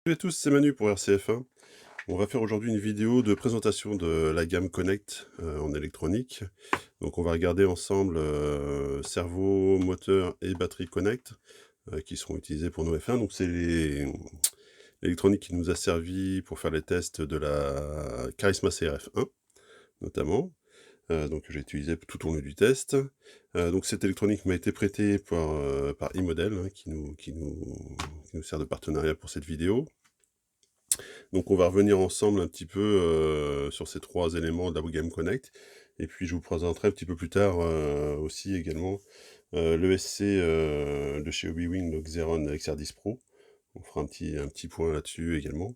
Salut à tous, c'est Manu pour RCF1. On va faire aujourd'hui une vidéo de présentation de la gamme Connect en électronique. Donc on va regarder ensemble cerveau, moteur et batterie Connect qui seront utilisés pour nos F1. Donc c'est l'électronique qui nous a servi pour faire les tests de la Charisma CRF1 notamment. Donc j'ai utilisé tout au long du test. Donc cette électronique m'a été prêtée par iModel qui nous sert de partenariat pour cette vidéo. Donc on va revenir ensemble un petit peu sur ces 3 éléments de la Game Connect, et puis je vous présenterai un petit peu plus tard aussi également l'ESC de chez Hobbywing, le Xeron XR10 Pro. On fera un petit point là-dessus également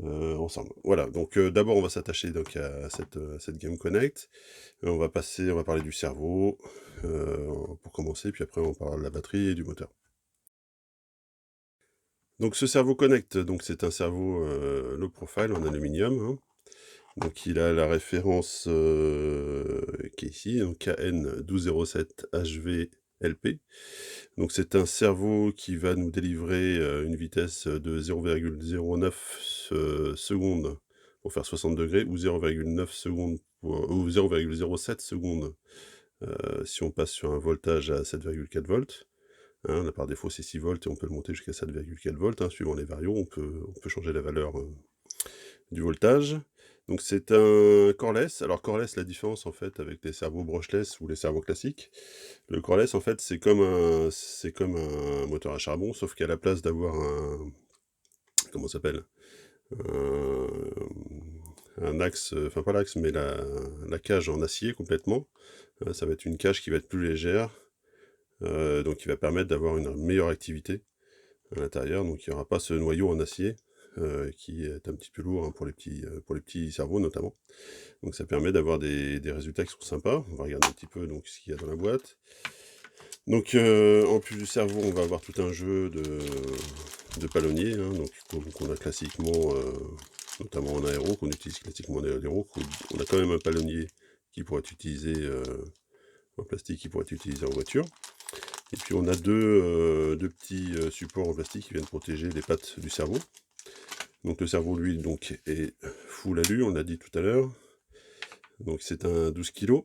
ensemble. Voilà, donc d'abord on va s'attacher donc à cette Game Connect. On va parler du cerveau pour commencer, puis après on parlera de la batterie et du moteur. Donc ce cerveau Connect, donc c'est un cerveau low profile en aluminium, hein. Donc il a la référence qui est ici, donc KN1207HVLP. Donc c'est un cerveau qui va nous délivrer une vitesse de 0,09 secondes pour faire 60 degrés, ou 0,9 secondes ou 0,07 secondes si on passe sur un voltage à 7,4 volts. Hein, là par défaut c'est 6 volts et on peut le monter jusqu'à 7,4 volts, hein, suivant les varios, on peut changer la valeur du voltage. Donc c'est un coreless. Alors coreless, la différence en fait avec les cerveaux brushless ou les cerveaux classiques, le coreless en fait c'est comme un moteur à charbon, sauf qu'à la place d'avoir comment ça s'appelle? Un un axe, enfin pas l'axe, mais la cage en acier complètement, ça va être une cage qui va être plus légère, donc qui va permettre d'avoir une meilleure activité à l'intérieur, donc il n'y aura pas ce noyau en acier, qui est un petit peu lourd, hein, pour les petits cerveaux notamment. Donc ça permet d'avoir des résultats qui sont sympas. On va regarder un petit peu donc ce qu'il y a dans la boîte. Donc en plus du cerveau, on va avoir tout un jeu de palonniers, hein, donc qu'on a classiquement, notamment en aéro, qu'on utilise classiquement en aéro. On a quand même un palonnier qui pourrait être utilisé en plastique, qui pourrait être utilisé en voiture. Et puis on a deux petits supports en plastique qui viennent protéger les pattes du cerveau. Donc le cerveau, lui, donc, est full alu, on l'a dit tout à l'heure. Donc c'est un 12 kg,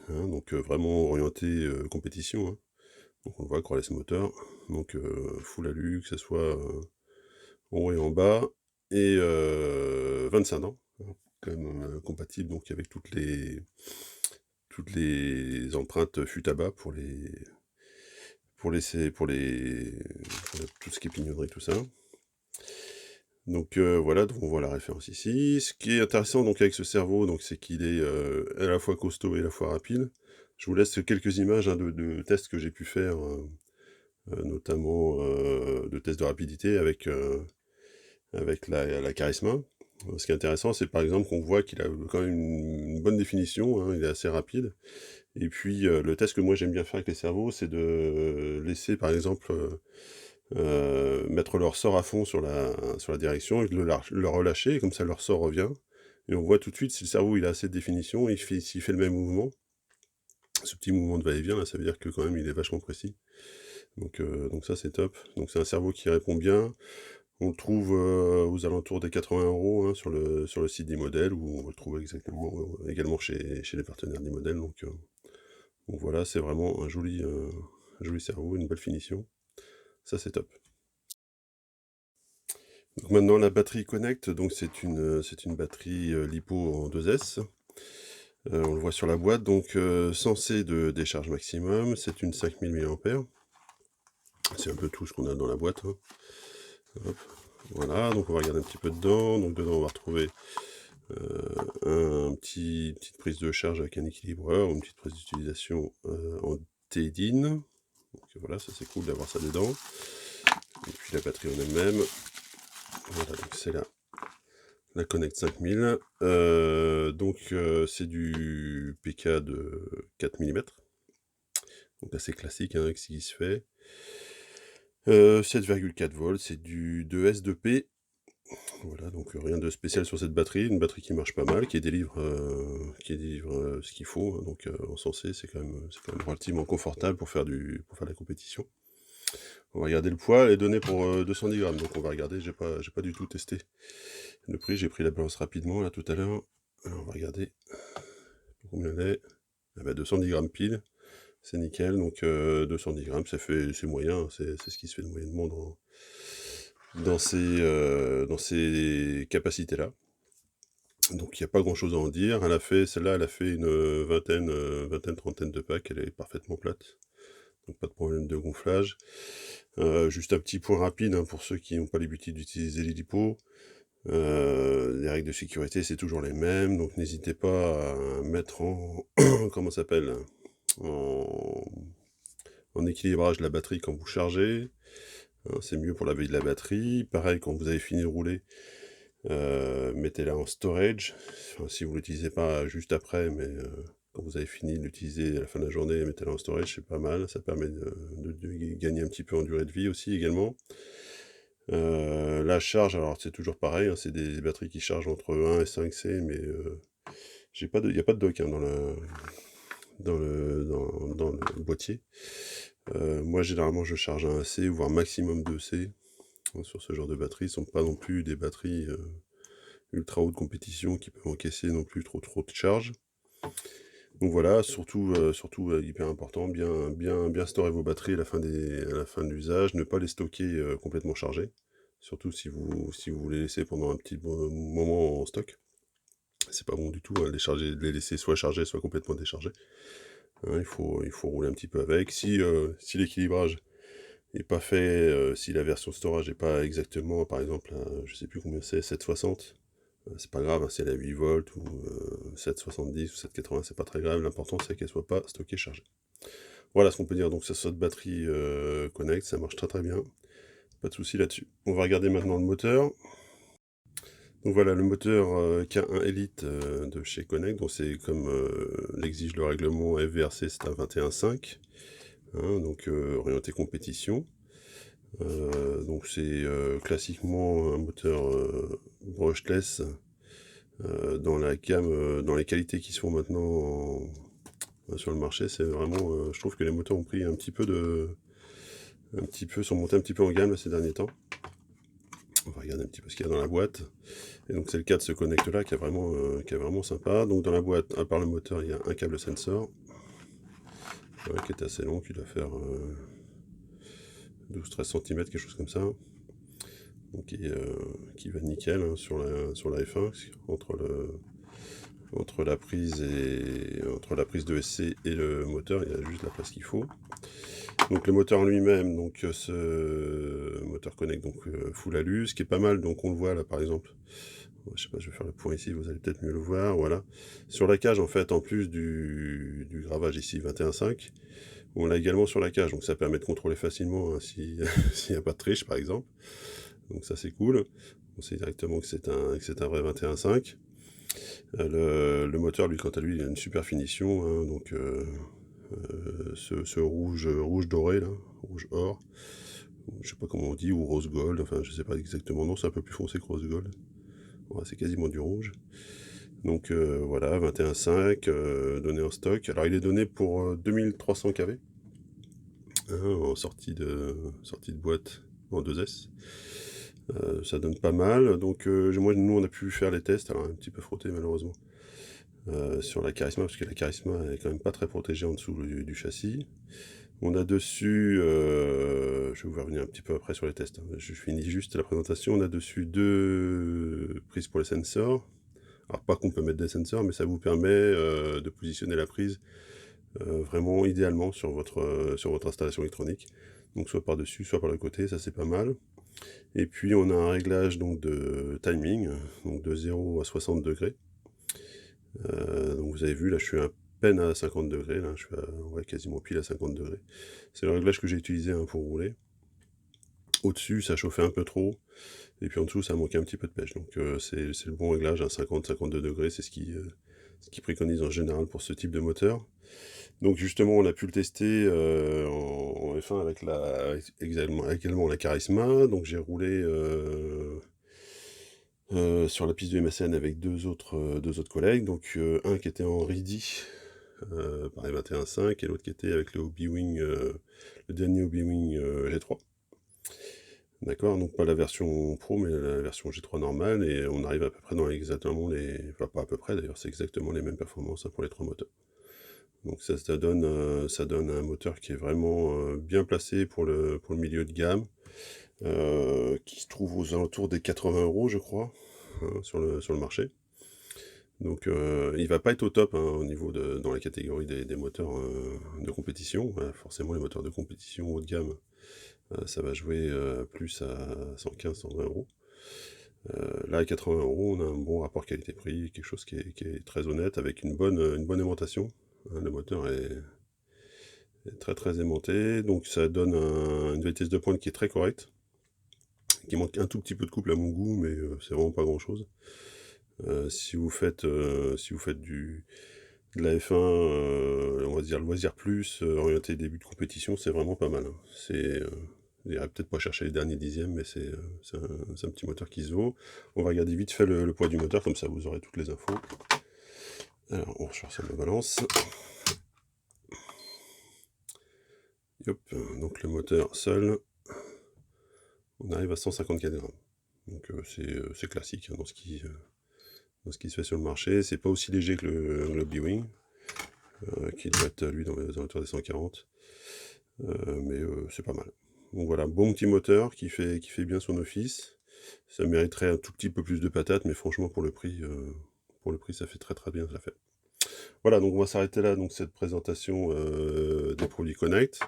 hein, donc vraiment orienté compétition, hein. Donc on le voit, Coreless moteur, donc full alu, que ce soit en haut et en bas, et 25 ans, hein, quand même compatible donc avec toutes les empreintes FUTABA pour tout ce qui est pignonnerie, tout ça. Donc voilà, donc on voit la référence ici. Ce qui est intéressant donc avec ce cerveau, donc c'est qu'il est à la fois costaud et à la fois rapide. Je vous laisse quelques images, hein, de tests que j'ai pu faire, notamment de tests de rapidité avec la Charisma. Ce qui est intéressant, c'est par exemple qu'on voit qu'il a quand même une bonne définition, hein, il est assez rapide. Et puis le test que moi j'aime bien faire avec les cerveaux, c'est de laisser par exemple mettre leur sort à fond sur la direction et de le relâcher, et comme ça leur sort revient. Et on voit tout de suite si le cerveau il a assez de définition, s'il fait le même mouvement, ce petit mouvement de va-et-vient, là, ça veut dire que quand même il est vachement précis. Donc ça c'est top. Donc c'est un cerveau qui répond bien. On le trouve aux alentours des 80 €, hein, sur le site d'Imodel, où on va le trouver également chez les partenaires d'Imodel. Donc voilà, c'est vraiment un joli cerveau, une belle finition. Ça c'est top. Donc maintenant la batterie Connect, donc c'est une batterie LiPo en 2S. On le voit sur la boîte, donc sensé de décharge maximum, c'est une 5000 mAh. C'est un peu tout ce qu'on a dans la boîte, hein. Hop, voilà, donc on va regarder un petit peu dedans. Donc dedans on va retrouver petite prise de charge avec un équilibreur, une petite prise d'utilisation en T-DIN. Donc voilà, ça c'est cool d'avoir ça dedans. Et puis la batterie en elle-même. Voilà, donc c'est la Connect 5000. Donc c'est du PK de 4 mm. Donc assez classique, hein, avec ce qui se fait. 7,4 volts, c'est du 2S2P. Voilà, donc rien de spécial sur cette batterie. Une batterie qui marche pas mal, qui délivre ce qu'il faut, hein. Donc en sensé, c'est quand même relativement confortable pour faire de la compétition. On va regarder le poids, elle est donnée pour, 210 grammes, donc on va regarder, j'ai pas du tout testé le prix, j'ai pris la balance rapidement là tout à l'heure. Alors on va regarder combien elle est. Ah bah 210 grammes pile, c'est nickel, donc 210 grammes, c'est moyen, hein, c'est ce qui se fait de moyennement dans ces capacités-là. Donc il y a pas grand-chose à en dire. Celle-là, elle a fait une, vingtaine, trentaine de packs, elle est parfaitement plate, donc pas de problème de gonflage. Juste un petit point rapide, hein, pour ceux qui n'ont pas l'habitude d'utiliser les lipos. Les règles de sécurité, c'est toujours les mêmes, donc n'hésitez pas à mettre en comment ça s'appelle? En équilibrage la batterie quand vous chargez, hein, c'est mieux pour la vie de la batterie. Pareil, quand vous avez fini de rouler, mettez-la en storage. Enfin, si vous l'utilisez pas juste après, mais quand vous avez fini de l'utiliser à la fin de la journée, mettez-la en storage, c'est pas mal. Ça permet de gagner un petit peu en durée de vie aussi également. La charge, alors c'est toujours pareil, hein, c'est des batteries qui chargent entre 1 et 5C, mais il y a pas de dock, hein, dans le boîtier. Moi généralement je charge à 1C, voire maximum 2C, hein, sur ce genre de batteries. Ce sont pas non plus des batteries, ultra haute compétition qui peuvent encaisser non plus trop de charge. Donc voilà, surtout, hyper important, bien storer vos batteries à la fin de l'usage, ne pas les stocker, complètement chargées. Surtout si vous les laissez pendant un petit bon moment en stock. C'est pas bon du tout, hein, de les laisser soit chargés, soit complètement déchargés. Hein, il faut rouler un petit peu avec. Si l'équilibrage est pas fait, si la version storage est pas exactement, par exemple, je sais plus combien c'est, 760, c'est pas grave, hein, si elle est à 8 volts ou 770 ou 780, c'est pas très grave. L'important, c'est qu'elle soit pas stockée chargée. Voilà ce qu'on peut dire. Donc ça, cette batterie Connect, ça marche très très bien. Pas de souci là-dessus. On va regarder maintenant le moteur. Donc voilà, le moteur K1 Elite de chez Connect, donc c'est comme l'exige le règlement FVRC, c'est un 21.5, hein, donc orienté compétition. Donc c'est classiquement un moteur brushless dans la gamme, dans les qualités qui se font maintenant sur le marché. C'est vraiment, je trouve que les moteurs ont pris sont montés un petit peu en gamme là, ces derniers temps. On va regarder un petit peu ce qu'il y a dans la boîte. Et donc c'est le cas de ce connect-là qui est vraiment sympa. Donc dans la boîte, à part le moteur, il y a un câble sensor, qui est assez long, qui doit faire 12-13 cm, quelque chose comme ça. Donc qui va nickel, hein, sur la F1, entre la prise de SC et le moteur, il y a juste la place qu'il faut. Donc le moteur en lui-même, donc ce moteur Connect, donc full alu, ce qui est pas mal, donc on le voit là par exemple. Je sais pas, je vais faire le point ici, vous allez peut-être mieux le voir, voilà. Sur la cage, en fait, en plus du gravage ici 21.5, on l'a également sur la cage, donc ça permet de contrôler facilement, hein, si s'il n'y a pas de triche par exemple. Donc ça c'est cool. On sait directement que c'est un vrai 21.5. Le moteur, lui, quant à lui, il a une super finition, hein, donc ce rouge doré là, rouge or, je sais pas comment on dit, ou rose gold, enfin je sais pas exactement, non c'est un peu plus foncé que rose gold. Ouais, c'est quasiment du rouge. Donc voilà, 21.5, donné en stock. Alors il est donné pour 2300 kV, hein, en sortie de boîte en 2S. Ça donne pas mal. Donc nous on a pu faire les tests, alors un petit peu frotté malheureusement, sur la Charisma, parce que la Charisma est quand même pas très protégée en dessous du châssis. On a dessus, je vais vous revenir un petit peu après sur les tests, hein. Je finis juste la présentation. On a dessus deux prises pour les sensors. Alors pas qu'on peut mettre des sensors, mais ça vous permet de positionner la prise vraiment idéalement sur votre installation électronique. Donc soit par-dessus, soit par le côté, ça c'est pas mal. Et puis on a un réglage donc de timing, donc de 0 à 60 degrés. Donc vous avez vu, là je suis à peine à 50 degrés, là je suis ouais, quasiment pile à 50 degrés. C'est le réglage que j'ai utilisé, hein, pour rouler. Au-dessus, ça chauffait un peu trop, et puis en dessous, ça manquait un petit peu de pêche. Donc c'est le bon réglage à 50-52 degrés, c'est ce qui préconise en général pour ce type de moteur. Donc justement, on a pu le tester en F1 avec également la Charisma. Donc j'ai roulé sur la piste de MSN avec deux autres collègues. Donc un qui était en Reedy, pareil 21.5 et l'autre qui était avec le Hobbywing, le dernier Hobbywing G3. D'accord, donc pas la version Pro, mais la version G3 normale, et on arrive à peu près dans exactement les... Enfin, pas à peu près d'ailleurs, c'est exactement les mêmes performances hein, pour les trois moteurs. Donc ça donne un moteur qui est vraiment bien placé pour le milieu de gamme, qui se trouve aux alentours des 80 € je crois, hein, sur le marché. Donc il va pas être au top hein, au niveau dans la catégorie des moteurs de compétition. Voilà, forcément les moteurs de compétition haut de gamme, ça va jouer plus à 115-120 €. Là à 80 €, on a un bon rapport qualité-prix, quelque chose qui est très honnête, avec une bonne aimantation. Hein, le moteur est très très aimanté, donc ça donne une vitesse de pointe qui est très correcte, qui manque un tout petit peu de couple à mon goût, mais c'est vraiment pas grand chose. Si vous faites de la F1, on va dire loisir plus, orienté début de compétition, c'est vraiment pas mal, hein. Je dirais peut-être pas chercher les derniers dixièmes, mais c'est un petit moteur qui se vaut. On va regarder vite fait le poids du moteur, comme ça vous aurez toutes les infos. Alors, on recherche ça, ma balance. Hop, donc le moteur seul, on arrive à 154 grammes. Donc c'est classique hein, dans ce qui se fait sur le marché. C'est pas aussi léger que le Hobbywing, qui doit être lui dans les alentours des 140. Mais c'est pas mal. Donc voilà, bon petit moteur qui fait bien son office. Ça mériterait un tout petit peu plus de patates, mais franchement pour le prix ça fait très très bien l'affaire. Voilà, donc on va s'arrêter là, donc cette présentation des produits Connect.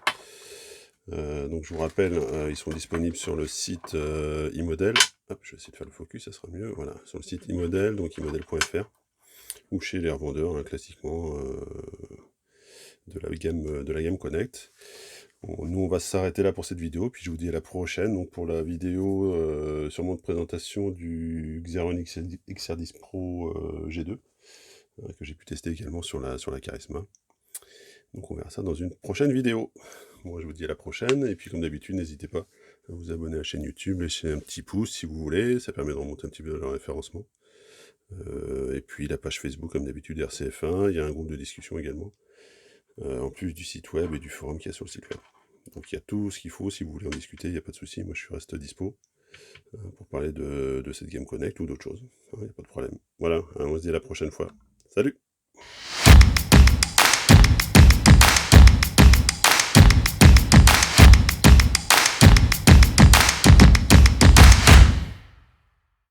Donc je vous rappelle, ils sont disponibles sur le site iModel. Hop, je vais essayer de faire le focus, ça sera mieux. Voilà, sur le site iModel, donc iModel.fr, ou chez les revendeurs, hein, classiquement, de la gamme Connect. Bon, nous on va s'arrêter là pour cette vidéo, puis je vous dis à la prochaine, donc pour la vidéo sûrement de présentation du Xeron XR10 Pro G2, que j'ai pu tester également sur la Charisma. Donc on verra ça dans une prochaine vidéo. Moi je vous dis à la prochaine, et puis comme d'habitude, n'hésitez pas à vous abonner à la chaîne YouTube, laisser un petit pouce si vous voulez, ça permet de remonter un petit peu le référencement. Et puis la page Facebook comme d'habitude RCF1, il y a un groupe de discussion également, en plus du site web et du forum qu'il y a sur le site web. Donc il y a tout ce qu'il faut, si vous voulez en discuter, il n'y a pas de souci, moi je reste dispo pour parler de cette Game Connect ou d'autres choses, il n'y a pas de problème. Voilà, on se dit à la prochaine fois. Salut!